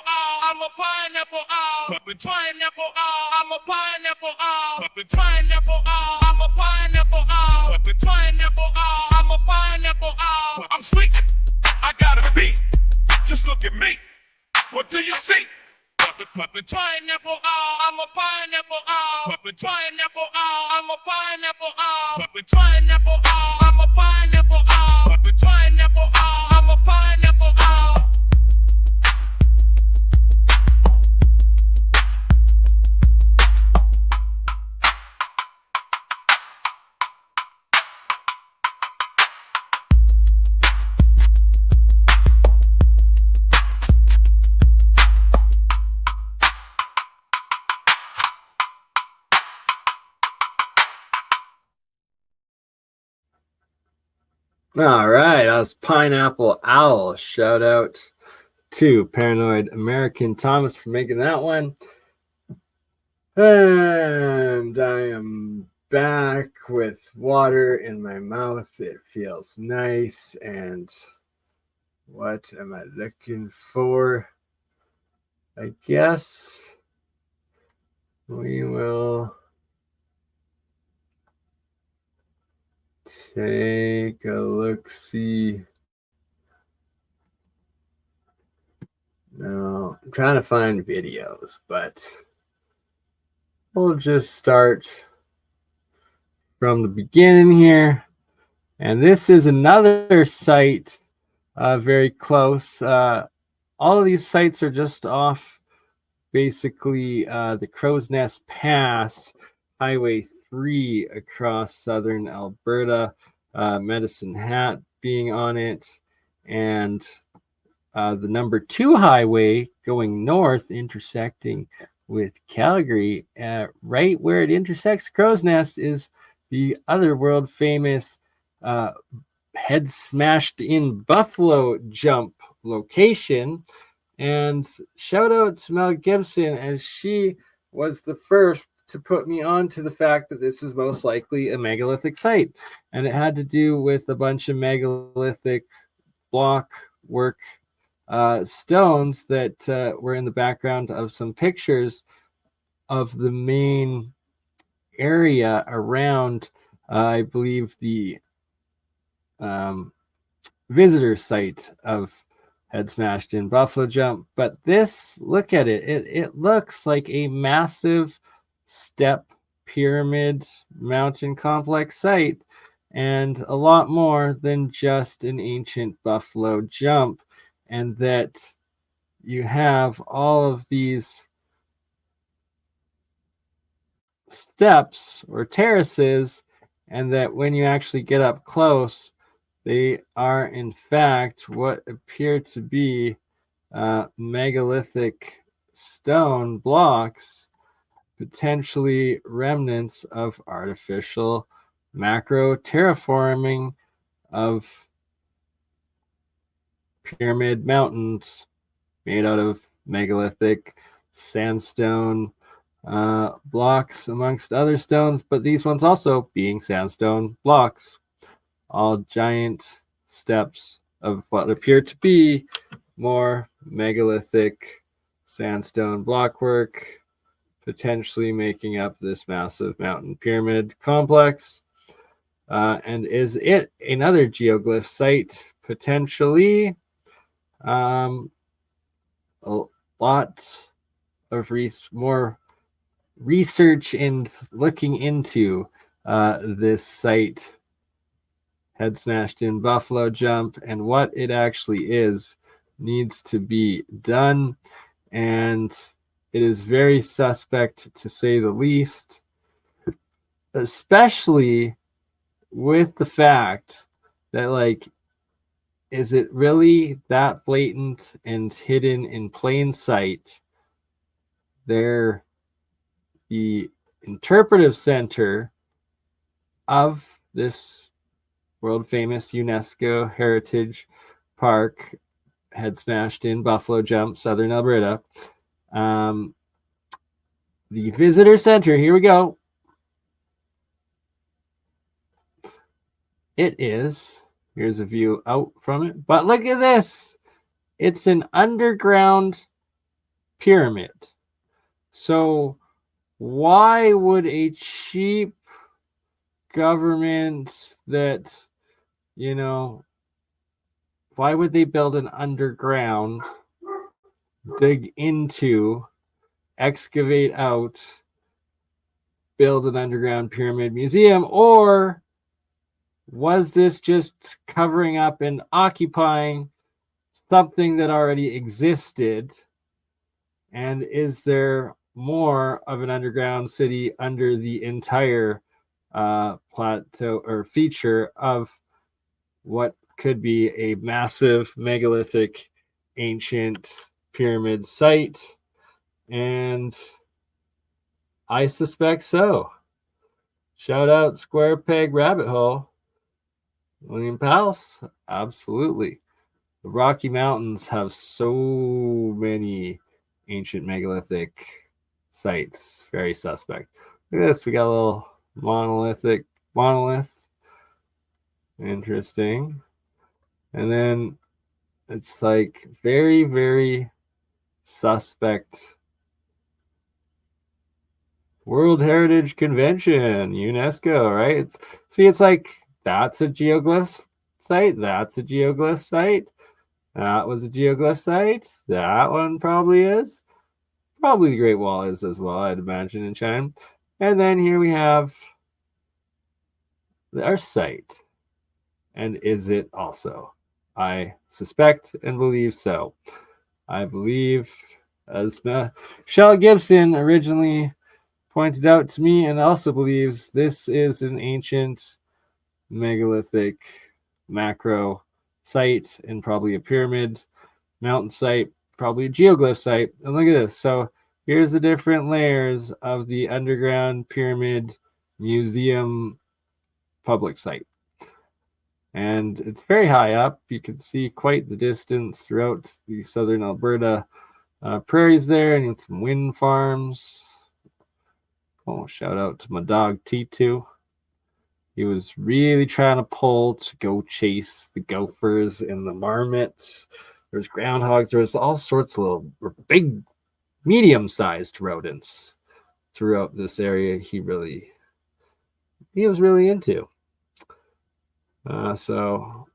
I'm a pineapple owl. Pineapple owl. I'm a pineapple owl. Pineapple owl. I'm a pineapple owl. Pineapple owl. I'm a pineapple owl. I'm sweet. I got a beat. Just look at me. What do you see? Pineapple owl. I'm a pineapple owl. Pineapple owl. I'm a pineapple owl. Pineapple owl. I'm a pineapple owl. Pineapple owl. I'm a pineapple owl. All right, that was Pineapple Owl. Shout out to Paranoid American Thomas for making that one. And I am back with water in my mouth. It feels nice. And what am I looking for? I guess we will take a look-see. No, I'm trying to find videos, but we'll just start from the beginning here. And this is another site very close. All of these sites are just off basically the Crow's Nest Pass, Highway 3 across southern Alberta, Medicine Hat being on it, and the number 2 highway going north, intersecting with Calgary. Right where it intersects Crow's Nest is the other world famous head smashed in buffalo jump location. And shout out to Mel Gibson, as she was the first to put me on to the fact that this is most likely a megalithic site. And it had to do with a bunch of megalithic block work stones that were in the background of some pictures of the main area around, I believe, the visitor site of Head Smashed in Buffalo Jump. But this, look at it. It looks like a massive step pyramid mountain complex site, and a lot more than just an ancient buffalo jump. And that you have all of these steps or terraces, and that when you actually get up close, they are in fact what appear to be megalithic stone blocks, potentially remnants of artificial macro terraforming of pyramid mountains made out of megalithic sandstone blocks, amongst other stones, but these ones also being sandstone blocks. All giant steps of what appear to be more megalithic sandstone blockwork, potentially making up this massive mountain pyramid complex. And is it another geoglyph site? Potentially. A lot of more research and looking into this site, Head Smashed in Buffalo Jump, and what it actually is needs to be done. And it is very suspect, to say the least, especially with the fact that, like, is it really that blatant and hidden in plain sight? They're the interpretive center of this world famous UNESCO Heritage Park, Head Smashed in Buffalo Jump, southern Alberta. The visitor center, here we go. It is, here's a view out from it, but look at this. It's an underground pyramid. So why would a cheap government that, why would they build an underground, dig into, excavate out, build an underground pyramid museum? Or was this just covering up and occupying something that already existed? And is there more of an underground city under the entire plateau or feature of what could be a massive megalithic ancient pyramid site? And I suspect so. Shout out Square Peg Rabbit Hole. William Palace, absolutely. The Rocky Mountains have so many ancient megalithic sites. Very suspect. Look at this. We got a little monolith. Interesting. And then it's like very, very suspect. World Heritage Convention, UNESCO, right? It's like that's a geoglyph site. That's a geoglyph site. That was a geoglyph site. That one probably is. Probably the Great Wall is as well, I'd imagine, in China. And then here we have our site. And is it also? I suspect and believe so. I believe, as Michelle Gibson originally pointed out to me, and also believes this is an ancient megalithic macro site and probably a pyramid mountain site, probably a geoglyph site. And look at this. So here's the different layers of the underground pyramid museum public site. And it's very high up. You can see quite the distance throughout the southern Alberta prairies there, and some wind farms. Oh, shout out to my dog T2. He was really trying to pull to go chase the gophers and the marmots. There's groundhogs. There's all sorts of little big, medium-sized rodents throughout this area. He was really into. So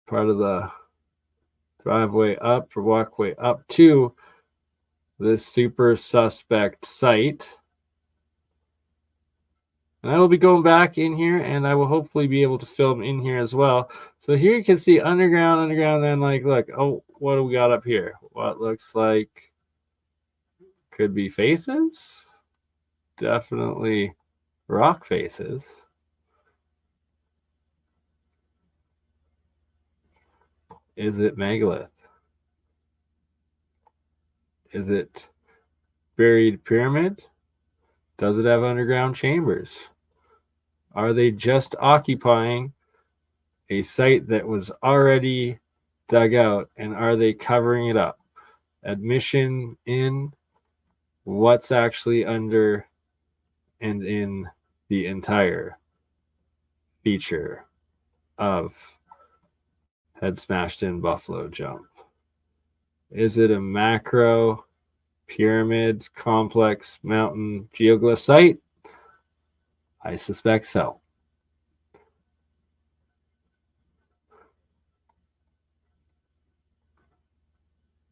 part of the driveway up or walkway up to this super suspect site. And I will be going back in here, and I will hopefully be able to film in here as well. So here you can see underground, then look, oh, what do we got up here? What looks like could be faces. Definitely rock faces. Is it megalith? Is it buried pyramid? Does it have underground chambers? Are they just occupying a site that was already dug out, and are they covering it up? Admission in what's actually under and in the entire feature of Head Smashed In Buffalo Jump. Is it a macro pyramid complex mountain geoglyph site? I suspect so.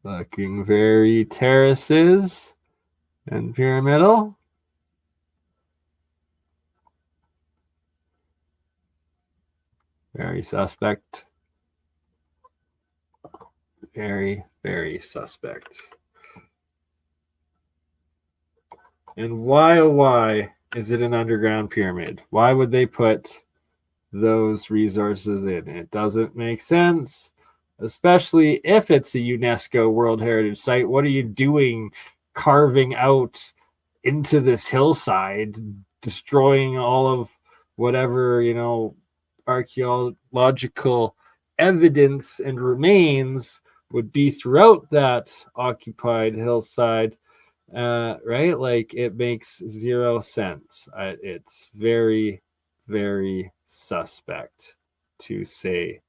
Looking very terraces and pyramidal. Very suspect. Very, very suspect. And why, oh why, is it an underground pyramid? Why would they put those resources in? It doesn't make sense, especially if it's a UNESCO World Heritage Site. What are you doing carving out into this hillside, destroying all of whatever, archaeological evidence and remains would be throughout that occupied hillside? Right? Like, it makes zero sense. It's very, very suspect, to say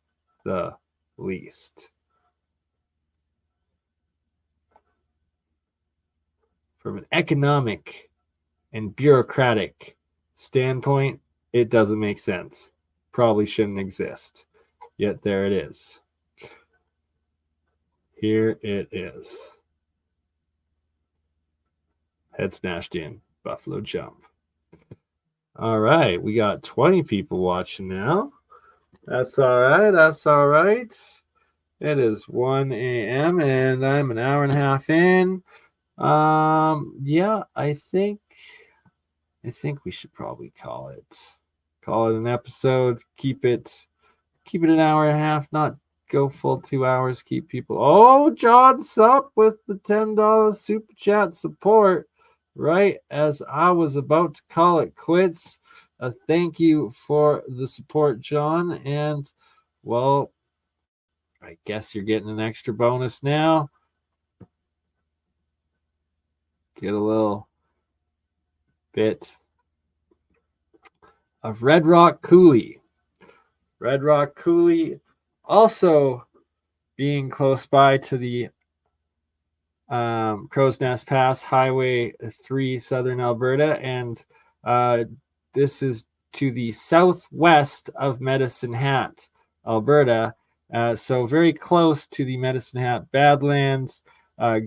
the least. from an economic and bureaucratic standpoint, it doesn't make sense. Probably shouldn't exist. Yet there it is. Here it is. Head smashed in. Buffalo jump. All right. We got 20 people watching now. That's all right. That's all right. It is 1 a.m. and I'm an hour and a half in. Yeah, I think we should probably call it an episode. Keep it an hour and a half, not go full 2 hours. Keep people. Oh, John Sup with the $10 super chat support. Right as I was about to call it quits. Thank you for the support, John. And well, I guess you're getting an extra bonus now. Get a little bit of Red Rock Coulee. Red Rock Coulee also being close by to the Crow's Nest Pass, Highway 3, Southern Alberta, and this is to the southwest of Medicine Hat, Alberta, so very close to the Medicine Hat Badlands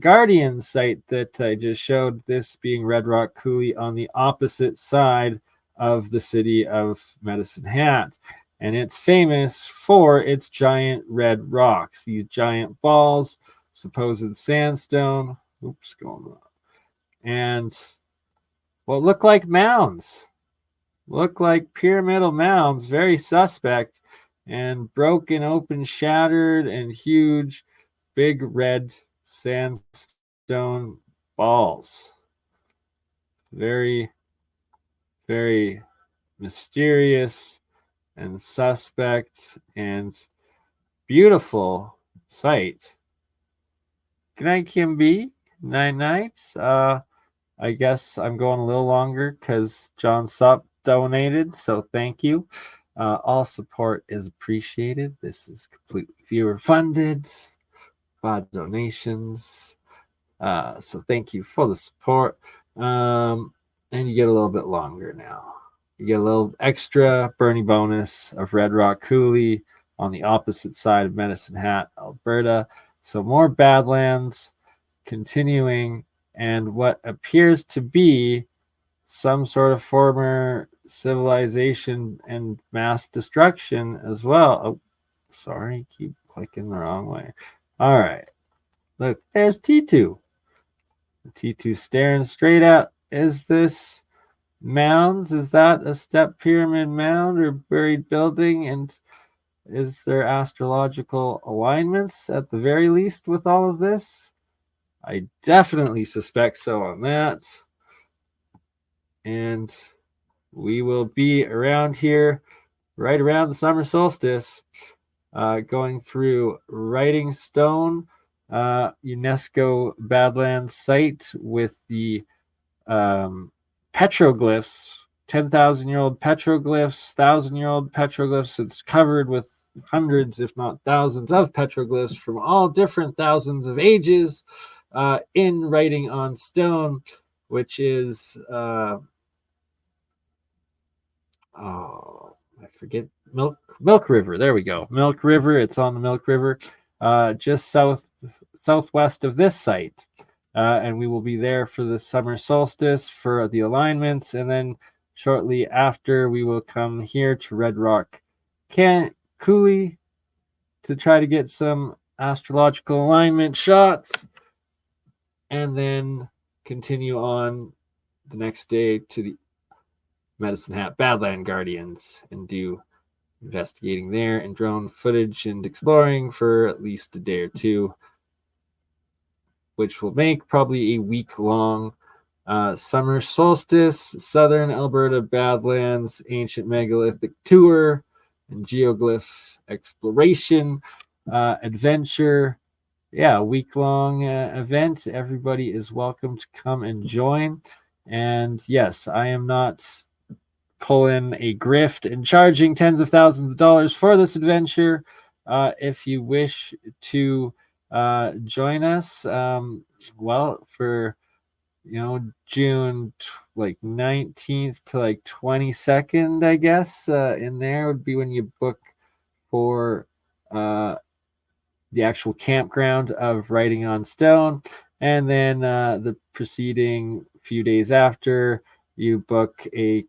Guardian site that I just showed, this being Red Rock Coulee on the opposite side of the city of Medicine Hat. And it's famous for its giant red rocks, these giant balls, supposed sandstone, going on, and what look like mounds, look like pyramidal mounds, very suspect, and broken open, shattered, and huge, big red sandstone balls. Very, very mysterious and suspect and beautiful sight. Good night, Kim B. Night. I guess I'm going a little longer because John Sup donated, so thank you. All support is appreciated. This is completely viewer funded by donations. So thank you for the support. And you get a little bit longer now. You get a little extra BurnEye bonus of Red Rock Coulee on the opposite side of Medicine Hat, Alberta. So more Badlands continuing, and what appears to be some sort of former civilization and mass destruction as well. Oh, sorry, keep clicking the wrong way. All right. Look, there's T2. T2 staring straight at, is this mounds? Is that a step pyramid mound or buried building? And is there astrological alignments at the very least with all of this? I definitely suspect so on that. And we will be around here right around the summer solstice, going through Writing Stone, UNESCO Badlands site with the petroglyphs, 10,000-year-old petroglyphs, 1,000-year-old petroglyphs. It's covered with hundreds, if not thousands, of petroglyphs from all different thousands of ages in writing on stone, which is I forget, Milk River. There we go. Milk River. It's on the Milk River, just southwest of this site. And we will be there for the summer solstice for the alignments. And then shortly after, we will come here to Red Rock Coulee to try to get some astrological alignment shots. And then continue on the next day to the Medicine Hat Badland Guardians and do investigating there and drone footage and exploring for at least a day or two, which will make probably a week-long summer solstice, Southern Alberta Badlands, ancient megalithic tour, and geoglyph exploration adventure. Yeah, a week-long event. Everybody is welcome to come and join. And yes, I am not pulling a grift and charging tens of thousands of dollars for this adventure. If you wish to join us, well, for June like 19th to like 22nd, I guess. In there would be when you book for the actual campground of Writing on Stone. And then the preceding few days after, you book a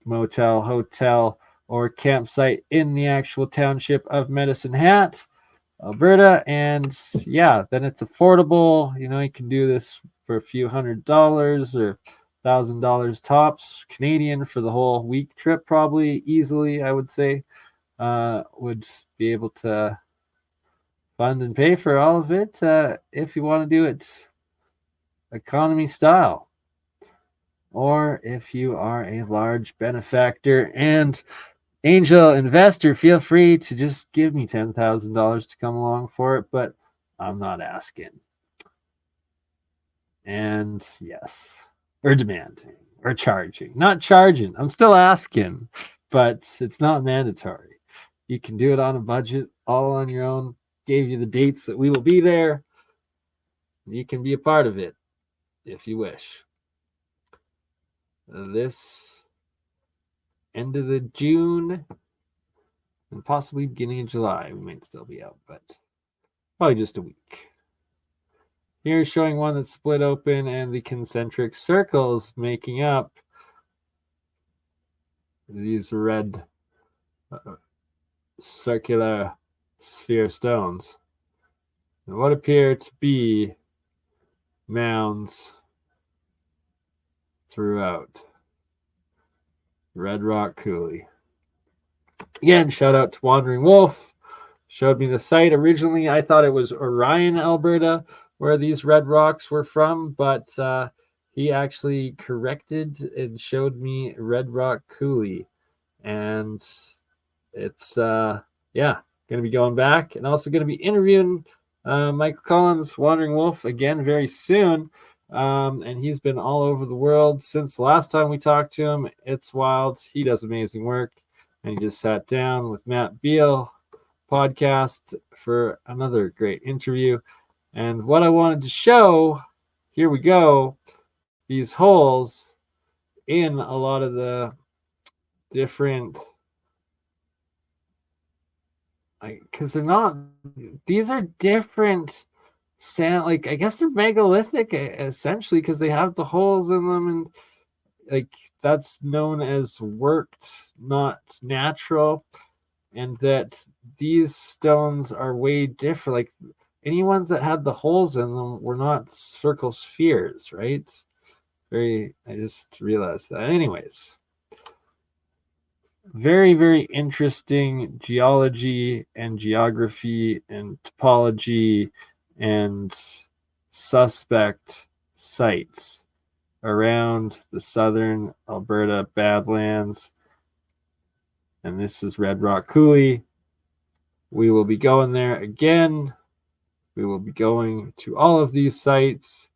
motel, hotel, or campsite in the actual township of Medicine Hat, Alberta. And yeah, then it's affordable. You can do this for a few $100s or $1,000 tops Canadian for the whole week trip, probably easily, I would say. Would be able to fund and pay for all of it if you want to do it economy style, or if you are a large benefactor and angel investor, feel free to just give me $10,000 to come along for it, but I'm not asking. And yes, or demanding or charging. Not charging, I'm still asking, but it's not mandatory. You can do it on a budget, all on your own. Gave you the dates that we will be there. You can be a part of it if you wish. This end of the June and possibly beginning of July, we might still be out, but probably just a week. Here's showing one that's split open and the concentric circles making up these red circular sphere stones. And what appear to be mounds throughout. Red Rock Coulee. Again, shout out to Wandering Wolf. Showed me the site. Originally, I thought it was Orion, Alberta, where these red rocks were from, but he actually corrected and showed me Red Rock Coulee. And it's, going to be going back and also going to be interviewing Michael Collins, Wandering Wolf, again very soon. And he's been all over the world since the last time we talked to him. It's wild. He does amazing work. And he just sat down with Matt Beal podcast for another great interview. And what I wanted to show, here we go, these holes in a lot of the different, because they're not, these are different sand, like I guess they're megalithic essentially, because they have the holes in them, and like that's known as worked, not natural, and that these stones are way different. Like any ones that had the holes in them were not circle spheres, right? I just realized that. Anyways, very, very interesting geology and geography and topology and suspect sites around the southern Alberta Badlands. And this is Red Rock Coulee. We will be going there again. We will be going to all of these sites.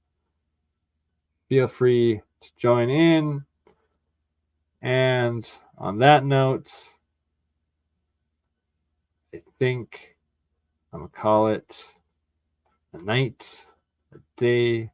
Feel free to join in. And on that note, I think I'm going to call it a night, a day,